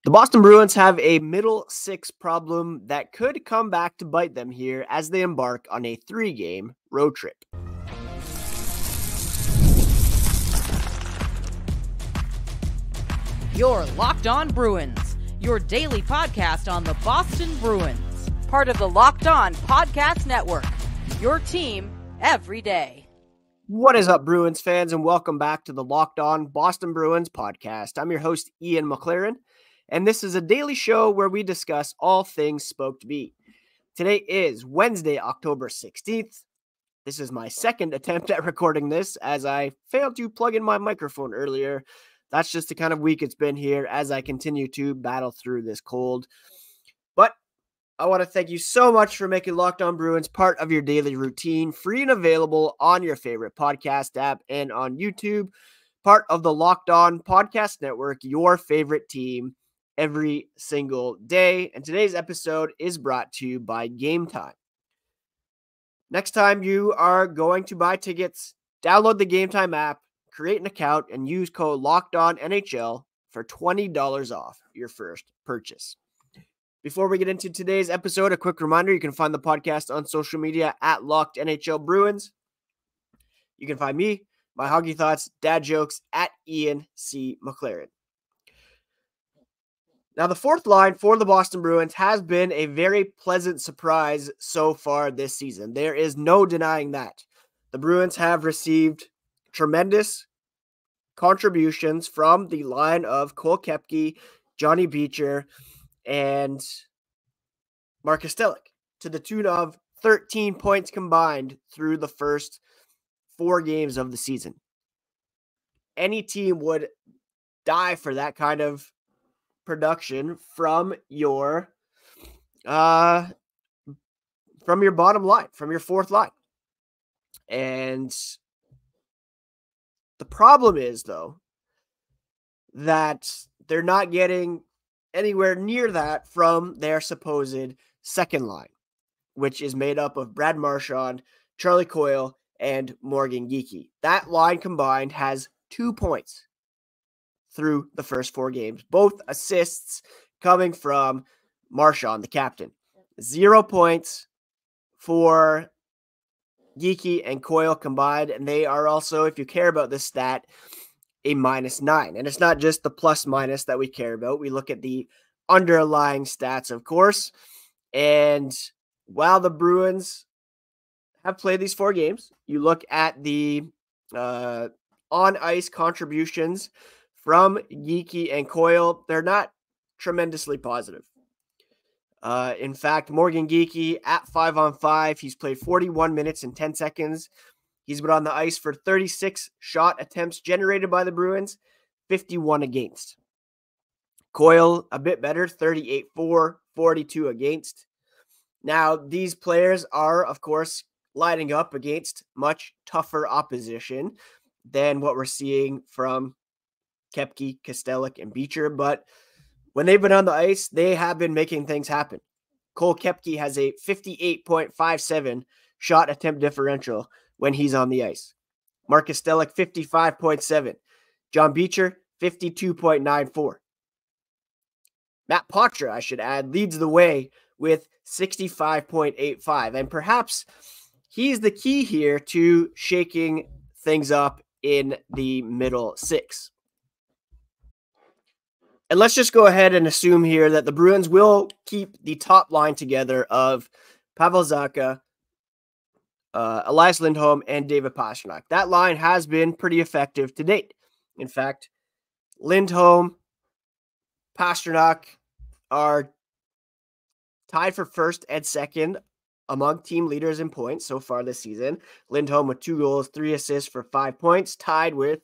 The Boston Bruins have a middle six problem that could come back to bite them here as they embark on a 3-game road trip. You're Locked On Bruins, your daily podcast on the Boston Bruins, part of the Locked On Podcast Network, your team every day. What is up, Bruins fans, and welcome back to the Locked On Boston Bruins podcast. I'm your host, Ian McLaren, and this is a daily show where we discuss all things Spoke to Be. Today is Wednesday, October 16th. This is my second attempt at recording this as I failed to plug in my microphone earlier. That's just the kind of week it's been here as I continue to battle through this cold. But I want to thank you so much for making Locked On Bruins part of your daily routine, free and available on your favorite podcast app and on YouTube, part of the Locked On Podcast Network, your favorite team every single day. And today's episode is brought to you by Gametime. Next time you are going to buy tickets, download the Gametime app, create an account, and use code LOCKEDONNHL for $20 off your first purchase. Before we get into today's episode, a quick reminder, you can find the podcast on social media at Locked NHL Bruins. You can find me, my hockey thoughts, dad jokes at Ian C. McLaren. Now, the fourth line for the Boston Bruins has been a very pleasant surprise so far this season. There is no denying that. The Bruins have received tremendous contributions from the line of Cole Koepke, Johnny Beecher, and Mark Kastelic to the tune of 13 points combined through the first 4 games of the season. Any team would die for that kind of production from your bottom line, from your fourth line. And the problem is, though, that they're not getting anywhere near that from their supposed second line, which is made up of Brad Marchand, Charlie Coyle, and Morgan Geekie. That line combined has 2 points through the first 4 games. Both assists coming from Marchand, the captain. 0 points for Geekie and Coyle combined, and they are also, if you care about this stat, a -9. And it's not just the plus-minus that we care about. We look at the underlying stats, of course. And while the Bruins have played these 4 games, you look at the on-ice contributions from Geekie and Coyle, they're not tremendously positive. In fact, Morgan Geekie at 5-on-5, he's played 41 minutes and 10 seconds. He's been on the ice for 36 shot attempts generated by the Bruins, 51 against. Coyle, a bit better, 38-4, 42 against. Now, these players are, of course, lining up against much tougher opposition than what we're seeing from Koepke, Kastelic, and Beecher, but when they've been on the ice, they have been making things happen. Cole Koepke has a 58.57 shot attempt differential when he's on the ice. Mark Kastelic, 55.7. John Beecher, 52.94. Matt Poitras, I should add, leads the way with 65.85. And perhaps he's the key here to shaking things up in the middle six. And let's just go ahead and assume here that the Bruins will keep the top line together of Pavel Zacha, Elias Lindholm, and David Pastrnak. That line has been pretty effective to date. In fact, Lindholm, Pastrnak are tied for first and second among team leaders in points so far this season. Lindholm with 2 goals, 3 assists for 5 points, tied with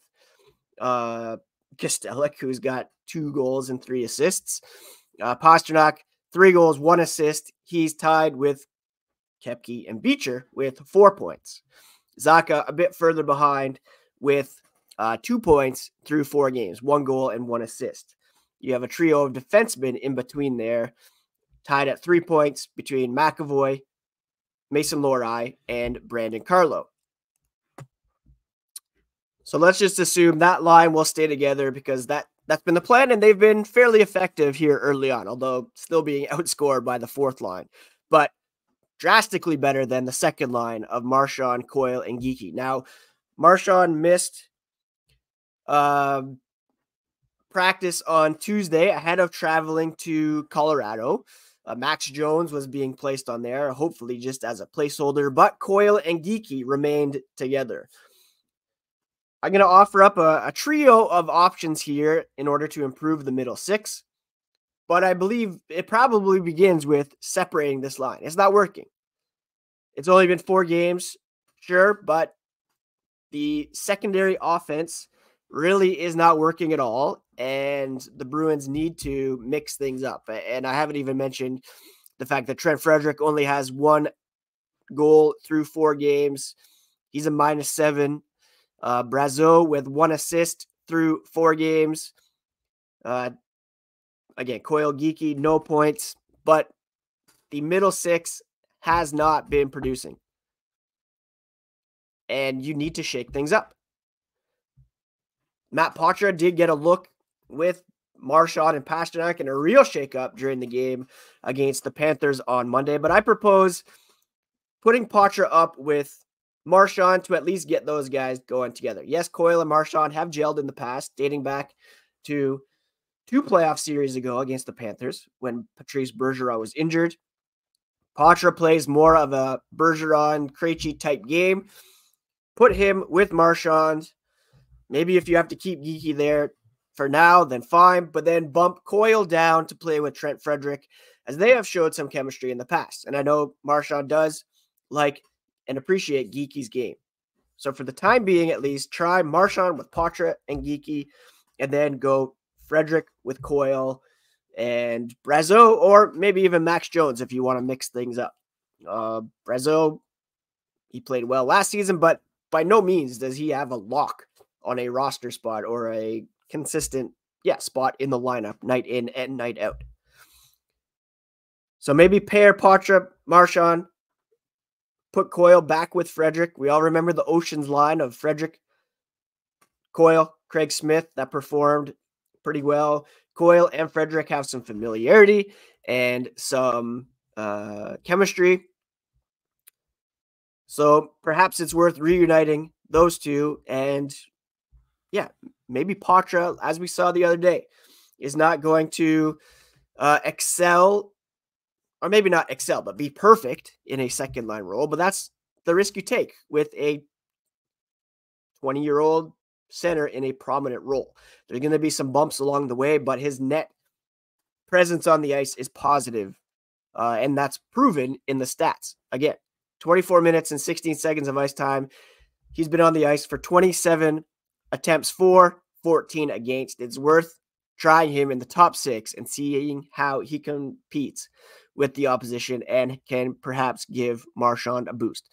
Kastelic, who's got 2 goals and 3 assists. Pastrnak, 3 goals, 1 assist. He's tied with Koepke and Beecher with 4 points. Zacha a bit further behind with 2 points through 4 games, 1 goal and 1 assist. You have a trio of defensemen in between there, tied at 3 points between McAvoy, Mason Lohrei, and Brandon Carlo. So let's just assume that line will stay together because that that's been the plan, and they've been fairly effective here early on, although still being outscored by the fourth line. But drastically better than the second line of Marchand, Coyle, and Geekie. Now, Marchand missed practice on Tuesday ahead of traveling to Colorado. Max Jones was being placed on there, hopefully just as a placeholder, but Coyle and Geekie remained together. I'm going to offer up a trio of options here in order to improve the middle six, but I believe it probably begins with separating this line. It's not working. It's only been 4 games, sure, but the secondary offense really is not working at all, and the Bruins need to mix things up. And I haven't even mentioned the fact that Trent Frederic only has 1 goal through 4 games. He's a -7. Brazeau with 1 assist through 4 games. Again, Coyle, Geekie, no points, but the middle six has not been producing. And you need to shake things up. Matt Poitras did get a look with Marchand and Pasternak in a real shakeup during the game against the Panthers on Monday, but I propose putting Poitras up with Marchand to at least get those guys going together. Yes, Coyle and Marchand have gelled in the past, dating back to 2 playoff series ago against the Panthers when Patrice Bergeron was injured. Poitras plays more of a Bergeron, Krejci type game. Put him with Marchand. Maybe if you have to keep Geekie there for now, then fine, but then bump Coyle down to play with Trent Frederic, as they have showed some chemistry in the past. And I know Marchand does like and appreciate Geekie's game. So for the time being, at least, try Marchand with Poitras and Geekie, and then go Frederic with Coyle and Brazeau, or maybe even Max Jones if you want to mix things up. Brazeau, he played well last season, but by no means does he have a lock on a roster spot or a consistent spot in the lineup night in and night out. So maybe pair Poitras, Marchand, put Coyle back with Frederic. We all remember the Oceans line of Frederic, Coyle, Craig Smith that performed pretty well. Coyle and Frederic have some familiarity and some chemistry. So perhaps it's worth reuniting those two. And maybe Poitras, as we saw the other day, is not going to excel, or maybe not excel, but be perfect in a second line role. But that's the risk you take with a 20-year-old center in a prominent role. There's going to be some bumps along the way, but his net presence on the ice is positive, and that's proven in the stats. Again, 24 minutes and 16 seconds of ice time. He's been on the ice for 27 attempts for, 14 against. It's worth trying him in the top 6 and seeing how he competes with the opposition and can perhaps give Marchand a boost.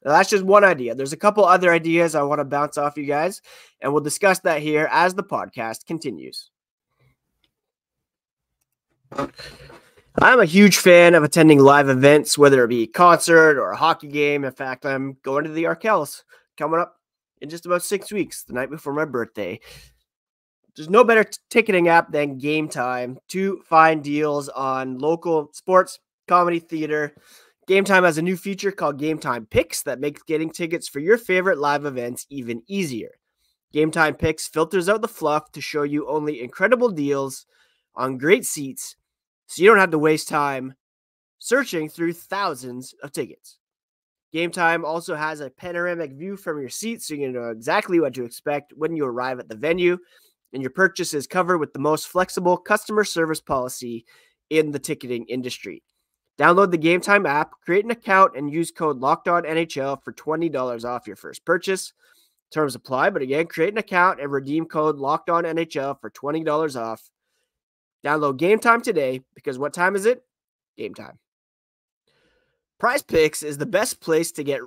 Now, that's just one idea. There's a couple other ideas I want to bounce off you guys, and we'll discuss that here as the podcast continues. I'm a huge fan of attending live events, whether it be a concert or a hockey game. In fact, I'm going to the Arkells coming up in just about 6 weeks, the night before my birthday. There's no better ticketing app than Gametime to find deals on local sports, comedy, theater. Gametime has a new feature called Gametime Picks that makes getting tickets for your favorite live events even easier. Gametime Picks filters out the fluff to show you only incredible deals on great seats, so you don't have to waste time searching through thousands of tickets. Gametime also has a panoramic view from your seat, so you know exactly what to expect when you arrive at the venue, and your purchase is covered with the most flexible customer service policy in the ticketing industry. Download the Gametime app, create an account, and use code LOCKEDONNHL for $20 off your first purchase. Terms apply, but again, create an account and redeem code LOCKEDONNHL for $20 off. Download Gametime today, because what time is it? Game time. PrizePicks is the best place to get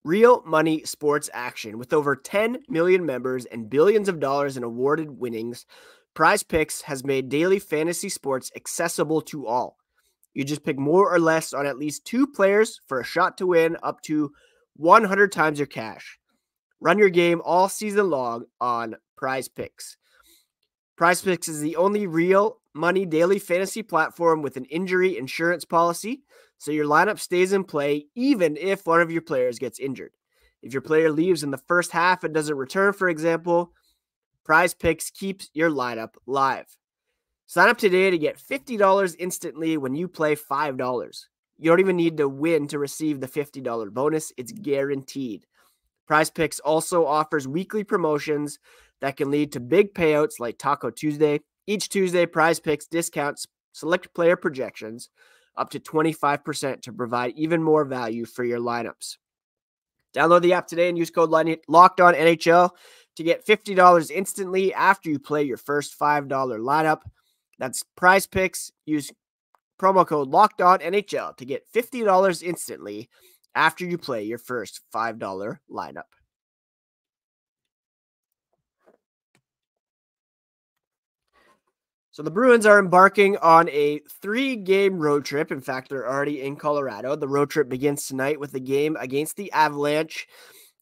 real money sports action. With over 10 million members and billions of dollars in awarded winnings, PrizePicks has made daily fantasy sports accessible to all. You just pick more or less on at least 2 players for a shot to win up to 100 times your cash. Run your game all season long on PrizePicks. PrizePicks is the only real money daily fantasy platform with an injury insurance policy, so your lineup stays in play even if one of your players gets injured. If your player leaves in the first half and doesn't return, for example, PrizePicks keeps your lineup live. Sign up today to get $50 instantly when you play $5. You don't even need to win to receive the $50 bonus. It's guaranteed. PrizePicks also offers weekly promotions that can lead to big payouts like Taco Tuesday. Each Tuesday, PrizePicks discounts select player projections up to 25% to provide even more value for your lineups. Download the app today and use code LOCKEDONNHL to get $50 instantly after you play your first $5 lineup. That's PrizePicks. Use promo code LOCKEDONNHL to get $50 instantly after you play your first $5 lineup. So the Bruins are embarking on a 3-game road trip. In fact, they're already in Colorado. The road trip begins tonight with a game against the Avalanche.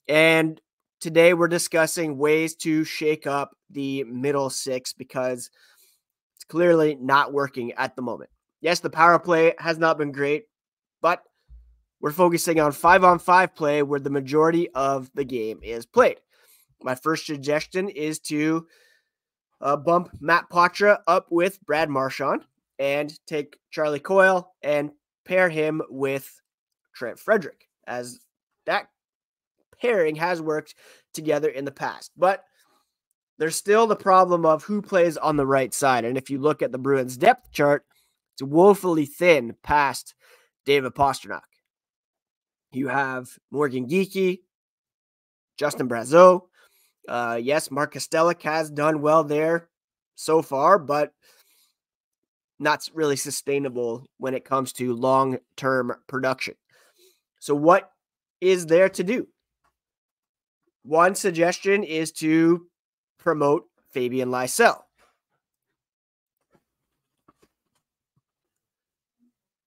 And today we're discussing ways to shake up the middle six because it's clearly not working at the moment. Yes, the power play has not been great, but we're focusing on 5-on-5 play where the majority of the game is played. My first suggestion is to bump Matt Poitras up with Brad Marchand and take Charlie Coyle and pair him with Trent Frederick, as that pairing has worked together in the past. But there's still the problem of who plays on the right side. And if you look at the Bruins depth chart, it's woefully thin past David Pastrnak. You have Morgan Geekie, Justin Brazeau. Yes, Mark Kastelic has done well there so far, but not really sustainable when it comes to long-term production. So what is there to do? One suggestion is to promote Fabian Lysell.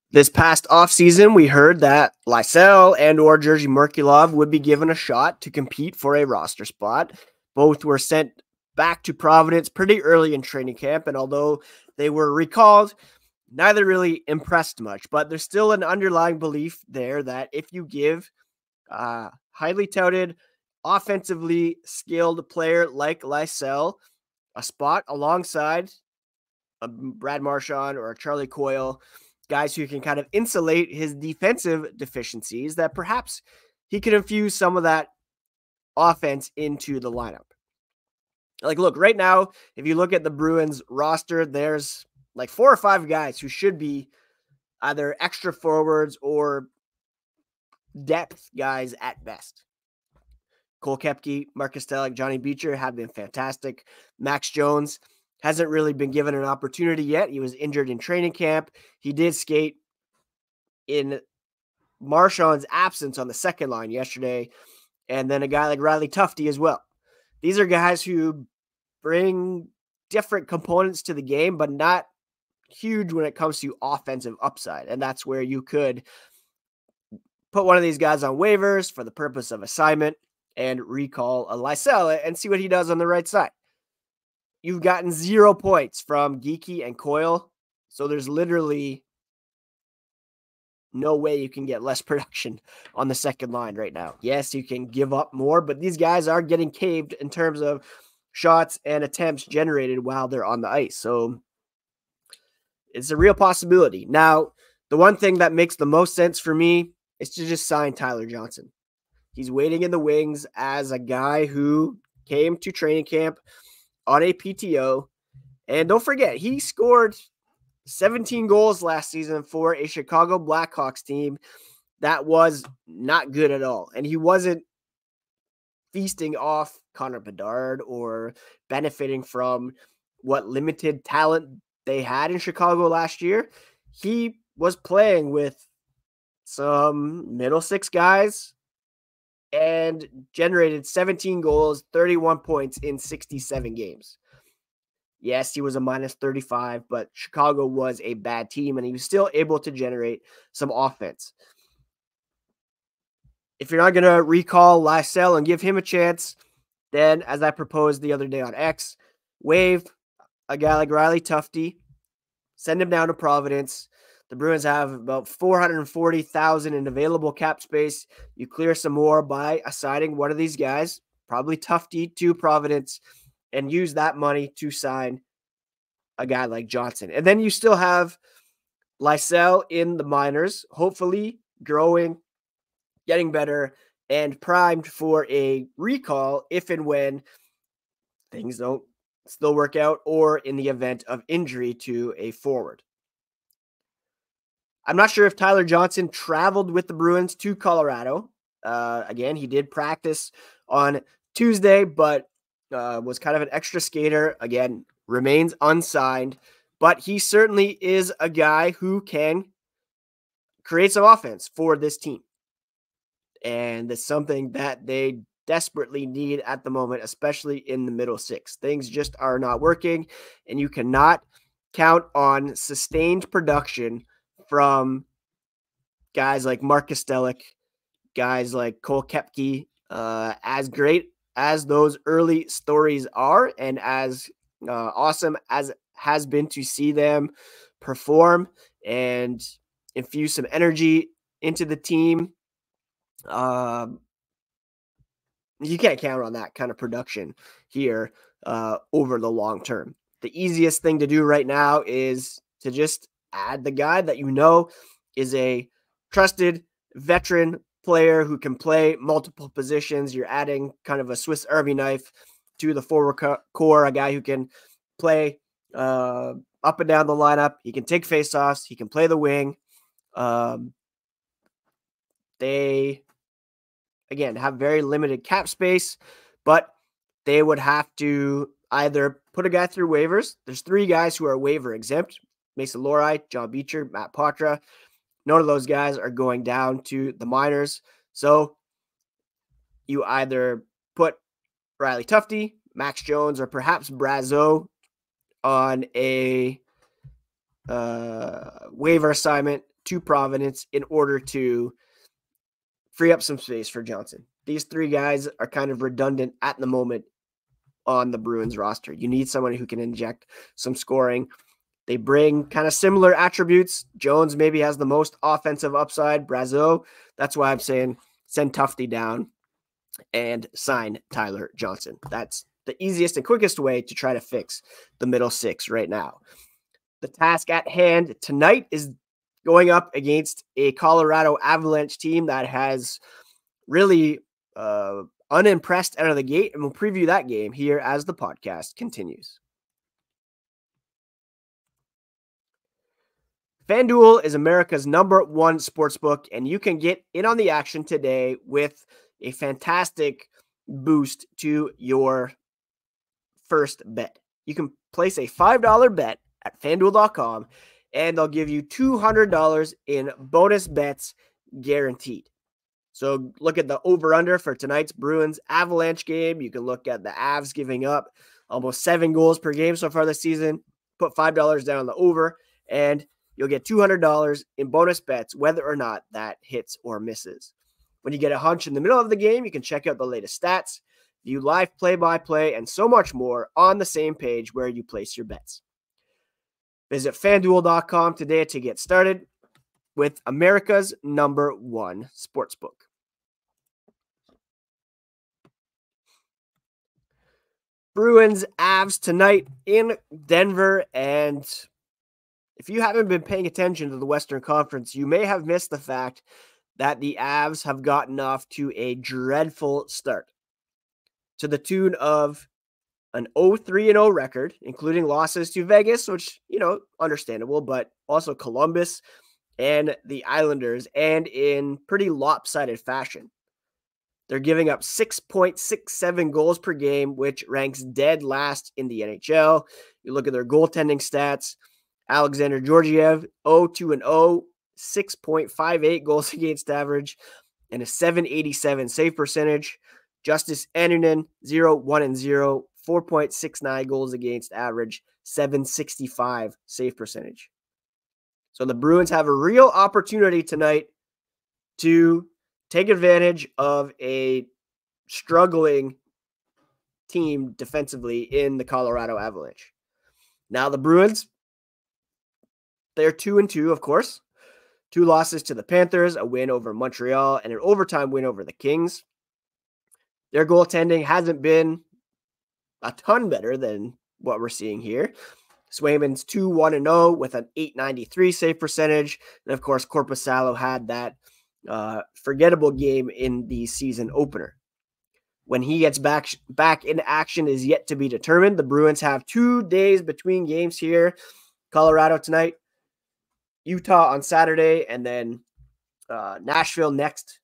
This past offseason, we heard that Lysell and or Jerzy Merkulov would be given a shot to compete for a roster spot. Both were sent back to Providence pretty early in training camp, and although they were recalled, neither really impressed much. But there's still an underlying belief there that if you give a highly touted, offensively skilled player like Lysell a spot alongside a Brad Marchand or a Charlie Coyle, guys who can kind of insulate his defensive deficiencies, that perhaps he could infuse some of that offense into the lineup. Like, look, right now, if you look at the Bruins roster, there's like 4 or 5 guys who should be either extra forwards or depth guys at best. Cole Koepke, Mark Kastelic, Johnny Beecher have been fantastic. Max Jones hasn't really been given an opportunity yet. He was injured in training camp. He did skate in Marchand's absence on the second line yesterday. And then a guy like Riley Tufte as well. These are guys who bring different components to the game, but not huge when it comes to offensive upside. And that's where you could put one of these guys on waivers for the purpose of assignment and recall a Lysell and see what he does on the right side. You've gotten 0 points from Geekie and Coyle, so there's literally no way you can get less production on the second line right now. Yes, you can give up more, but these guys are getting caved in terms of shots and attempts generated while they're on the ice. So it's a real possibility. Now, the one thing that makes the most sense for me is to just sign Tyler Johnson. He's waiting in the wings as a guy who came to training camp on a PTO. And don't forget, he scored 17 goals last season for a Chicago Blackhawks team that was not good at all. And he wasn't feasting off Connor Bedard or benefiting from what limited talent they had in Chicago last year. He was playing with some middle six guys and generated 17 goals, 31 points in 67 games. Yes, he was a minus 35, but Chicago was a bad team, and he was still able to generate some offense. If you're not going to recall Lysell and give him a chance, then, as I proposed the other day on X, waive a guy like Riley Tufte, send him down to Providence. The Bruins have about $440,000 in available cap space. You clear some more by assigning one of these guys, probably Tufte, to Providence, and use that money to sign a guy like Johnson. And then you still have Lysell in the minors, hopefully growing, getting better, and primed for a recall if and when things don't still work out or in the event of injury to a forward. I'm not sure if Tyler Johnson traveled with the Bruins to Colorado. Again, he did practice on Tuesday, but was kind of an extra skater. Again, remains unsigned, but he certainly is a guy who can create some offense for this team. And it's something that they desperately need at the moment, especially in the middle six. Things just are not working, and you cannot count on sustained production from guys like Mark Kastelic, guys like Cole Koepke. As great as those early stories are, and as awesome as has been to see them perform and infuse some energy into the team, you can't count on that kind of production here over the long term. The easiest thing to do right now is to just add the guy that you know is a trusted veteran player who can play multiple positions. You're adding kind of a Swiss Army knife to the forward core, a guy who can play up and down the lineup. He can take faceoffs. He can play the wing. They, again, have very limited cap space, but they would have to either put a guy through waivers. There's 3 guys who are waiver exempt: Mason Lohrei, John Beecher, Matt Poitras. None of those guys are going down to the minors. So you either put Riley Tufte, Max Jones, or perhaps Brazeau on a waiver assignment to Providence in order to free up some space for Johnson. These 3 guys are kind of redundant at the moment on the Bruins roster. You need someone who can inject some scoring. They bring kind of similar attributes. Jones maybe has the most offensive upside. Brazeau, that's why I'm saying send Tufte down and sign Tyler Johnson. That's the easiest and quickest way to try to fix the middle six right now. The task at hand tonight is going up against a Colorado Avalanche team that has really unimpressed out of the gate, and we'll preview that game here as the podcast continues. FanDuel is America's #1 sportsbook, and you can get in on the action today with a fantastic boost to your first bet. You can place a $5 bet at FanDuel.com, and they'll give you $200 in bonus bets guaranteed. So look at the over-under for tonight's Bruins Avalanche game. You can look at the Avs giving up almost 7 goals per game so far this season. Put $5 down on the over, and you'll get $200 in bonus bets, whether or not that hits or misses. When you get a hunch in the middle of the game, you can check out the latest stats, view live play-by-play, and so much more on the same page where you place your bets. Visit FanDuel.com today to get started with America's #1 sportsbook. Bruins Avs tonight in Denver, and if you haven't been paying attention to the Western Conference, you may have missed the fact that the Avs have gotten off to a dreadful start, to the tune of an 0-3-0 record, including losses to Vegas, which, understandable, but also Columbus and the Islanders, and in pretty lopsided fashion. They're giving up 6.67 goals per game, which ranks dead last in the NHL. You look at their goaltending stats: Alexander Georgiev, 0-2-0, 6.58 goals against average, and a .787 save percentage. Justus Annunen, 0-1-0, 4.69 goals against average, .765 save percentage. So the Bruins have a real opportunity tonight to take advantage of a struggling team defensively in the Colorado Avalanche. Now the Bruins, they're 2-2, of course. 2 losses to the Panthers, a win over Montreal, and an overtime win over the Kings. Their goaltending hasn't been a ton better than what we're seeing here. Swayman's 2-1-0 with an .893 save percentage. And of course, Korpisalo had that forgettable game in the season opener. When he gets back in action is yet to be determined. The Bruins have 2 days between games here. Colorado tonight, Utah on Saturday, and then Nashville next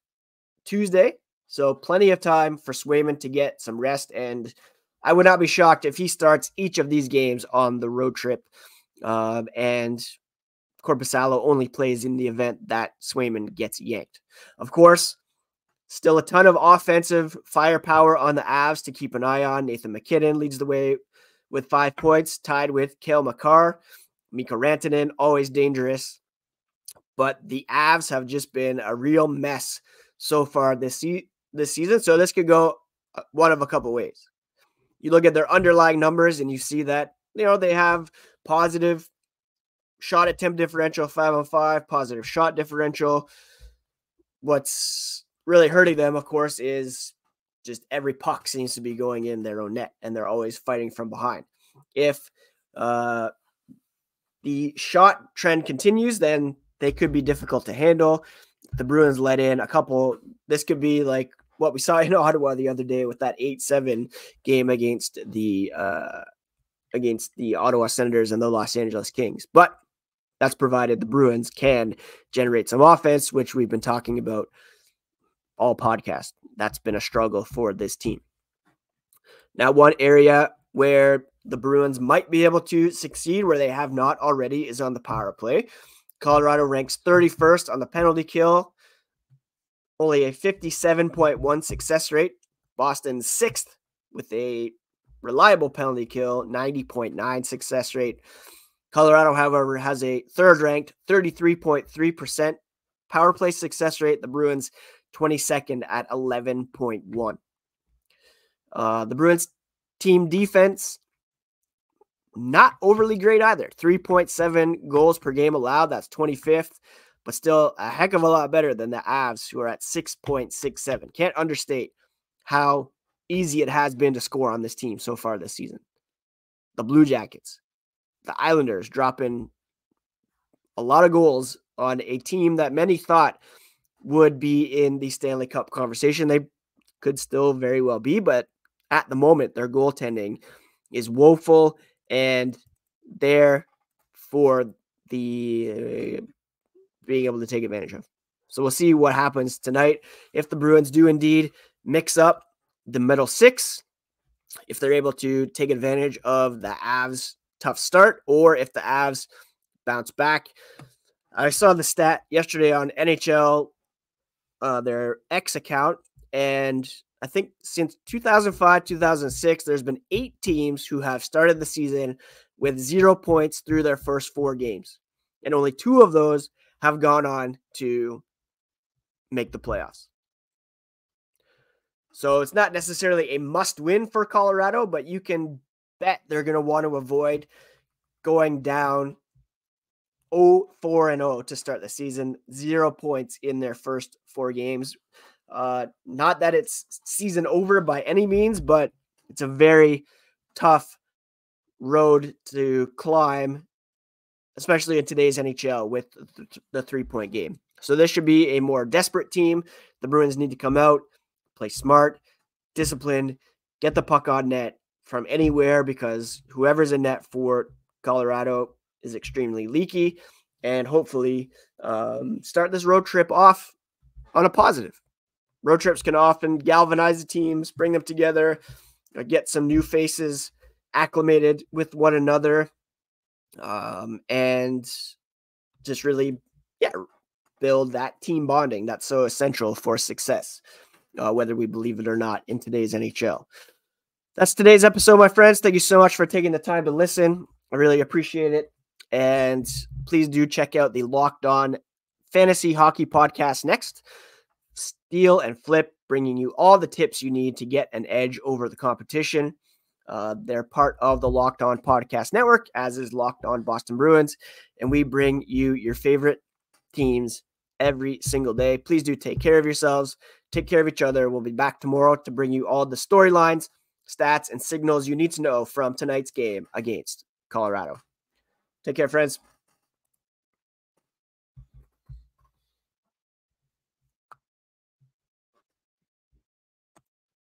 Tuesday. So plenty of time for Swayman to get some rest, and I would not be shocked if he starts each of these games on the road trip, and Korpisalo only plays in the event that Swayman gets yanked. Of course, still a ton of offensive firepower on the Avs to keep an eye on. Nathan McKinnon leads the way with 5 points, tied with Cale Makar. Mikko Rantanen, always dangerous. But the Avs have just been a real mess so far this season. So this could go one of a couple ways. You look at their underlying numbers and you see that, they have positive shot attempt differential, 5-on-5, positive shot differential. What's really hurting them, of course, is just every puck seems to be going in their own net, and they're always fighting from behind. If the shot trend continues, then they could be difficult to handle. The Bruins let in a couple. This could be like what we saw in Ottawa the other day with that 8-7 game against the Ottawa Senators and the Los Angeles Kings. But that's provided the Bruins can generate some offense, which we've been talking about all podcast. That's been a struggle for this team. Now, one area where the Bruins might be able to succeed where they have not already is on the power play. Colorado ranks 31st on the penalty kill, only a 57.1 success rate. Boston's 6th with a reliable penalty kill, 90.9 success rate. Colorado, however, has a third-ranked 33.3% power play success rate. The Bruins 22nd at 11.1. The Bruins team defense, not overly great either. 3.7 goals per game allowed. That's 25th, but still a heck of a lot better than the Avs, who are at 6.67. Can't understate how easy it has been to score on this team so far this season. The Blue Jackets, the Islanders dropping a lot of goals on a team that many thought would be in the Stanley Cup conversation. They could still very well be, but at the moment, their goaltending is woeful and there for the being able to take advantage of. So we'll see what happens tonight. If the Bruins do indeed mix up the middle six, if they're able to take advantage of the Avs' tough start, or if the Avs bounce back. I saw the stat yesterday on NHL, their X account, and I think since 2005, 2006, there's been 8 teams who have started the season with 0 points through their first 4 games. And only 2 of those have gone on to make the playoffs. So it's not necessarily a must-win for Colorado, but you can bet they're going to want to avoid going down 0-4-0 to start the season. 0 points in their first 4 games. Not that it's season over by any means, but it's a very tough road to climb, especially in today's NHL with the 3-point game. So this should be a more desperate team. The Bruins need to come out, play smart, disciplined, get the puck on net from anywhere, because whoever's in net for Colorado is extremely leaky, and hopefully start this road trip off on a positive. Road trips can often galvanize the teams, bring them together, get some new faces acclimated with one another, and just really, build that team bonding that's so essential for success, whether we believe it or not, in today's NHL. That's today's episode, my friends. Thank you so much for taking the time to listen. I really appreciate it. And please do check out the Locked On Fantasy Hockey Podcast next. Steal and Flip, bringing you all the tips you need to get an edge over the competition. They're part of the Locked On Podcast Network, as is Locked On Boston Bruins, and we bring you your favorite teams every single day. Please do take care of yourselves, take care of each other. We'll be back tomorrow to bring you all the storylines, stats, and signals you need to know from tonight's game against Colorado. Take care, friends.